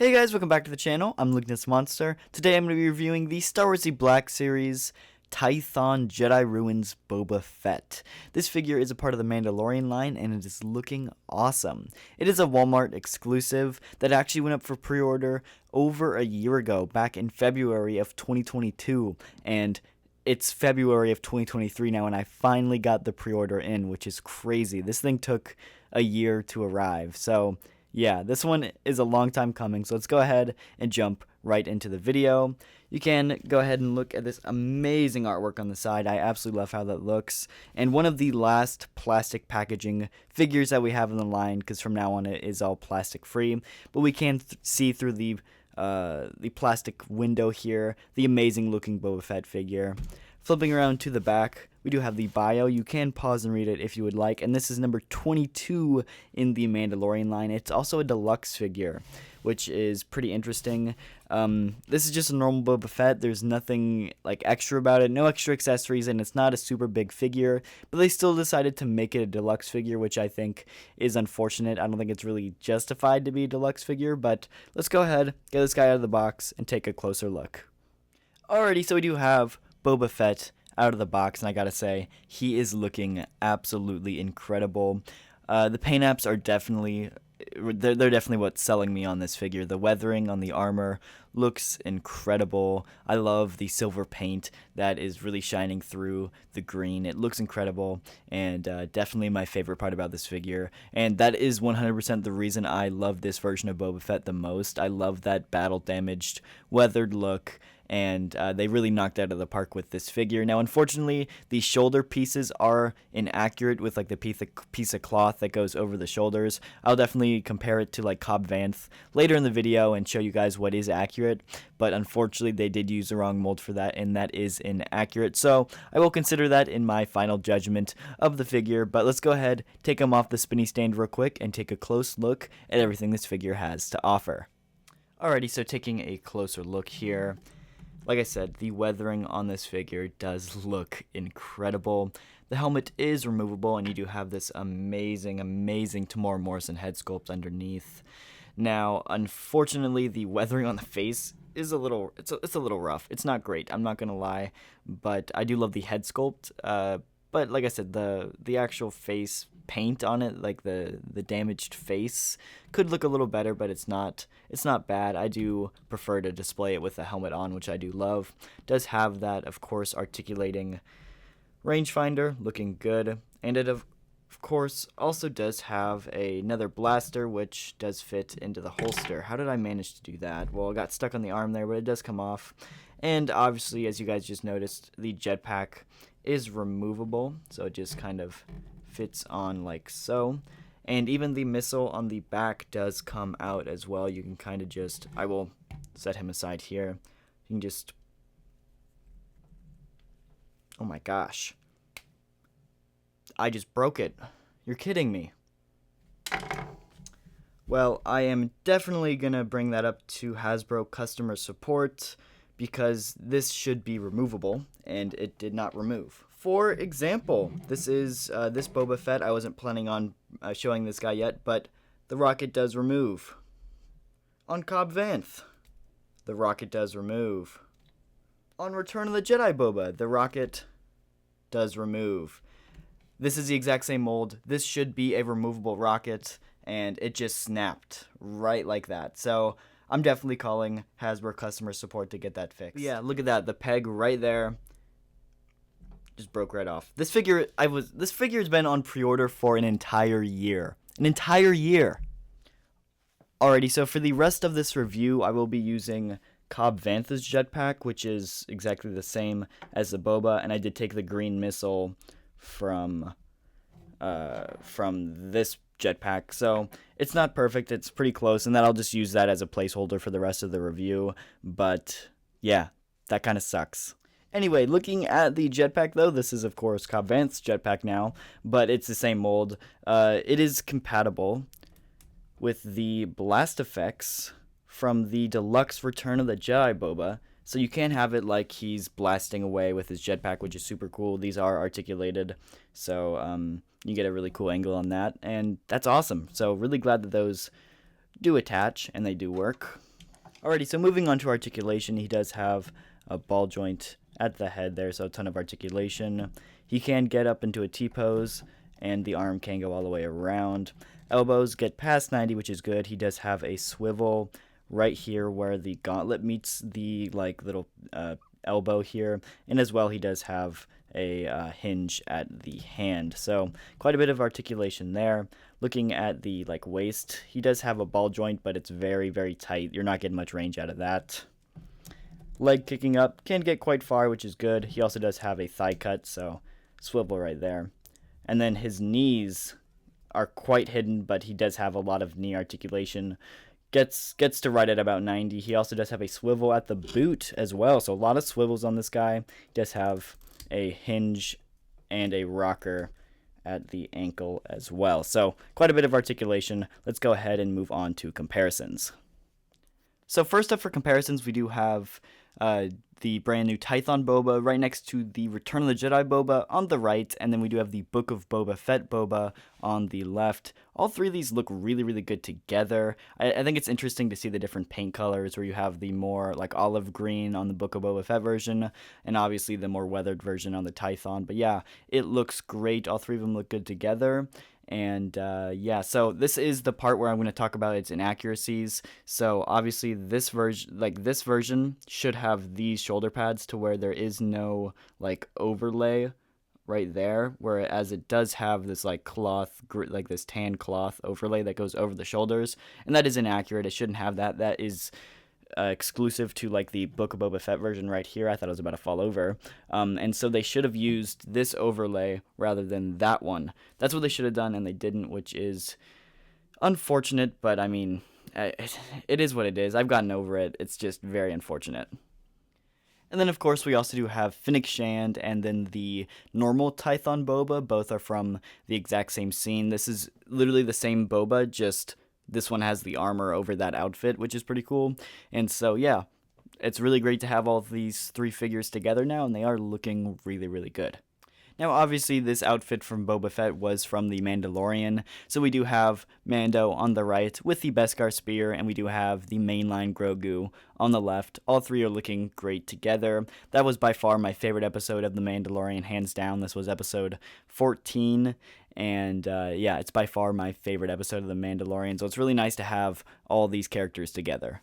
Hey guys, welcome back to the channel. I'm Lugness Monster. Today I'm going to be reviewing the Star Wars The Black Series Tython Jedi Ruins Boba Fett. This figure is a part of the Mandalorian line and it is looking awesome. It is a Walmart exclusive that actually went up for pre-order over a year ago, back in February of 2022, and it's February of 2023 now and I finally got the pre-order in, which is crazy. This thing took a year to arrive, so yeah, this one is a long time coming, so let's go ahead and jump right into the video. You can go ahead and look at this amazing artwork on the side. I absolutely love how that looks. And one of the last plastic packaging figures that we have in the line, because from now on it is all plastic free. But we can see through the plastic window here the amazing looking Boba Fett figure. Flipping around to the back, we do have the bio. You can pause and read it if you would like, and this is number 22 in the Mandalorian line. It's also a deluxe figure, which is pretty interesting. This is just a normal Boba Fett. There's nothing like extra about it, no extra accessories, and it's not a super big figure, but they still decided to make it a deluxe figure, which I think is unfortunate. I don't think it's really justified to be a deluxe figure, but let's go ahead, get this guy out of the box, and take a closer look. Alrighty, so we do have Boba Fett out of the box, and I gotta say, he is looking absolutely incredible. The paint apps are definitely, they're definitely what's selling me on this figure. The weathering on the armor looks incredible. I love the silver paint that is really shining through the green. It looks incredible, and definitely my favorite part about this figure. And that is 100% the reason I love this version of Boba Fett the most. I love that battle-damaged, weathered look, and they really knocked out of the park with this figure. Now, unfortunately, the shoulder pieces are inaccurate with like the piece of cloth that goes over the shoulders. I'll definitely compare it to like Cobb Vanth later in the video and show you guys what is accurate, but unfortunately they did use the wrong mold for that, and that is inaccurate. So I will consider that in my final judgment of the figure, but let's go ahead, take him off the spinny stand real quick, and take a close look at everything this figure has to offer. Alrighty, so taking a closer look here. Like I said, the weathering on this figure does look incredible. The helmet is removable, and you do have this amazing Tamora Morrison head sculpt underneath. Now, unfortunately, the weathering on the face is a little rough. It's not great, I'm not gonna lie, but I do love the head sculpt. But like I said, the actual face paint on it, like the damaged face, could look a little better, but it's not bad. I do prefer to display it with the helmet on, which I do love. Does have that, of course, articulating rangefinder, looking good, and it of course also does have another blaster, which does fit into the holster. How did I manage to do that? Well, it got stuck on the arm there, but it does come off. And obviously, as you guys just noticed, the jetpack is removable, so it just kind of fits on like so. And even the missile on the back does come out as well. You can kind of just, I will set him aside here. You can just, oh my gosh, I just broke it. You're kidding me. Well, I am definitely gonna bring that up to Hasbro customer support, because this should be removable, and it did not remove. For example, this is this Boba Fett. I wasn't planning on showing this guy yet, but the rocket does remove. On Cobb Vanth, the rocket does remove. On Return of the Jedi Boba, the rocket does remove. This is the exact same mold. This should be a removable rocket, and it just snapped right like that. So I'm definitely calling Hasbro customer support to get that fixed. Yeah, look at that. The peg right there just broke right off. This figure's been on pre-order for an entire year. An entire year. Alrighty, so for the rest of this review, I will be using Cobb Vanth's jetpack, which is exactly the same as the Boba, and I did take the green missile from this jetpack, so it's not perfect, it's pretty close, and then I'll just use that as a placeholder for the rest of the review. But yeah, that kind of sucks. Anyway, looking at the jetpack though, this is of course Cobb Vanth's jetpack now, but it's the same mold. It is compatible with the blast effects from the deluxe Return of the Jedi Boba, so you can have it like he's blasting away with his jetpack, which is super cool. These are articulated, so you get a really cool angle on that, and that's awesome. So really glad that those do attach, and they do work. Alrighty, so moving on to articulation, he does have a ball joint at the head there, so a ton of articulation. He can get up into a T-pose, and the arm can go all the way around. Elbows get past 90, which is good. He does have a swivel right here where the gauntlet meets the little elbow here, and as well he does have a hinge at the hand, so quite a bit of articulation there. Looking at the waist, he does have a ball joint, but it's very, very tight. You're not getting much range out of that. Leg kicking up can get quite far, which is good. He also does have a thigh cut, so swivel right there. And then his knees are quite hidden, but he does have a lot of knee articulation. Gets to right at about 90. He also does have a swivel at the boot as well, so a lot of swivels on this guy. He does have a hinge and a rocker at the ankle as well. So quite a bit of articulation. Let's go ahead and move on to comparisons. So first up for comparisons, we do have the brand new Tython Boba right next to the Return of the Jedi Boba on the right, and then we do have the Book of Boba Fett Boba on the left. All three of these look really, really good together. I think it's interesting to see the different paint colors, where you have the more olive green on the Book of Boba Fett version, and obviously the more weathered version on the Tython. But yeah, it looks great. All three of them look good together. And yeah, so this is the part where I'm going to talk about its inaccuracies. So obviously this version should have these shoulder pads to where there is no overlay right there, whereas it does have this cloth, this tan cloth overlay that goes over the shoulders, and that is inaccurate. It shouldn't have that. That is exclusive to the Book of Boba Fett version right here. I thought it was about to fall over, and so they should have used this overlay rather than that one. That's what they should have done, and they didn't, which is unfortunate, but I mean, it is what it is. I've gotten over it. It's just very unfortunate. And then, of course, we also do have Fennec Shand and then the normal Tython Boba. Both are from the exact same scene. This is literally the same Boba, just this one has the armor over that outfit, which is pretty cool. And so, yeah, it's really great to have all of these three figures together now, and they are looking really, really good. Now, obviously, this outfit from Boba Fett was from The Mandalorian, so we do have Mando on the right with the Beskar spear, and we do have the mainline Grogu on the left. All three are looking great together. That was by far my favorite episode of The Mandalorian, hands down. This was episode 14, and yeah, it's by far my favorite episode of The Mandalorian, so it's really nice to have all these characters together.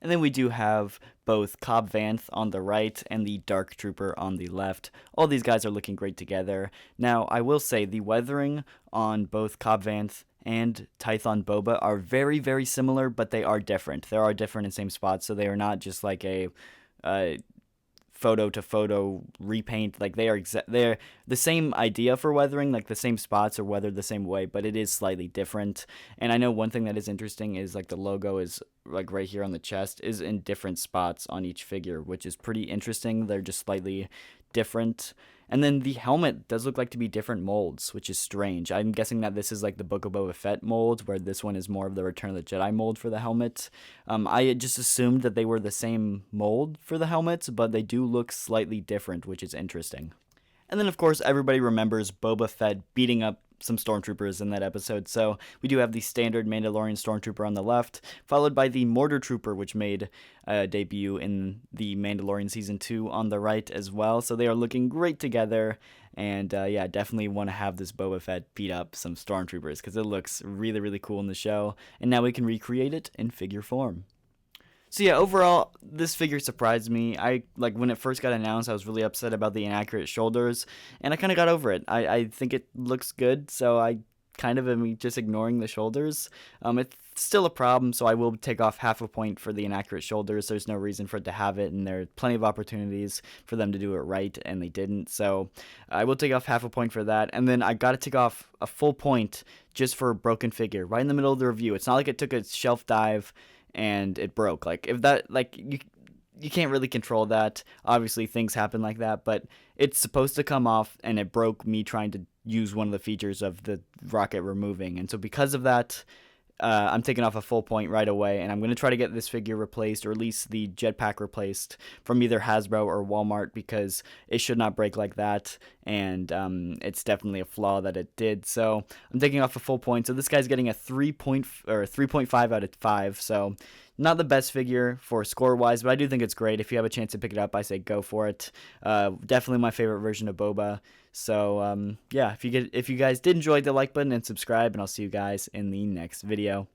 And then we do have both Cobb Vanth on the right and the Dark Trooper on the left. All these guys are looking great together. Now, I will say the weathering on both Cobb Vanth and Tython Boba are very, very similar, but they are different. They are different in same spots, so they are not just like a photo to photo repaint. They're the same idea for weathering, the same spots are weathered the same way, but it is slightly different. And I know one thing that is interesting is the logo is right here on the chest is in different spots on each figure, which is pretty interesting. They're just slightly different. And then the helmet does look like to be different molds, which is strange. I'm guessing that this is the Book of Boba Fett mold, where this one is more of the Return of the Jedi mold for the helmet. I just assumed that they were the same mold for the helmets, but they do look slightly different, which is interesting. And then, of course, everybody remembers Boba Fett beating up some stormtroopers in that episode. So we do have the standard Mandalorian stormtrooper on the left, followed by the Mortar Trooper, which made a debut in the Mandalorian Season 2 on the right as well. So they are looking great together. And yeah, definitely want to have this Boba Fett beat up some stormtroopers because it looks really, really cool in the show. And now we can recreate it in figure form. So yeah, overall, this figure surprised me. When it first got announced, I was really upset about the inaccurate shoulders, and I kind of got over it. I think it looks good, so I kind of am just ignoring the shoulders. It's still a problem, so I will take off half a point for the inaccurate shoulders. There's no reason for it to have it, and there are plenty of opportunities for them to do it right, and they didn't. So I will take off half a point for that, and then I got to take off a full point just for a broken figure, right in the middle of the review. It's not like it took a shelf dive and it broke. If that, you can't really control that. Obviously things happen like that, but it's supposed to come off, and it broke me trying to use one of the features of the rocket removing. And so because of that, I'm taking off a full point right away, and I'm going to try to get this figure replaced, or at least the jetpack replaced from either Hasbro or Walmart, because it should not break like that, and it's definitely a flaw that it did. So I'm taking off a full point. So this guy's getting a 3.5 out of 5, so Not the best figure for score-wise, but I do think it's great. If you have a chance to pick it up, I say go for it. Definitely my favorite version of Boba. So yeah, if you guys did enjoy, the like button and subscribe, and I'll see you guys in the next video.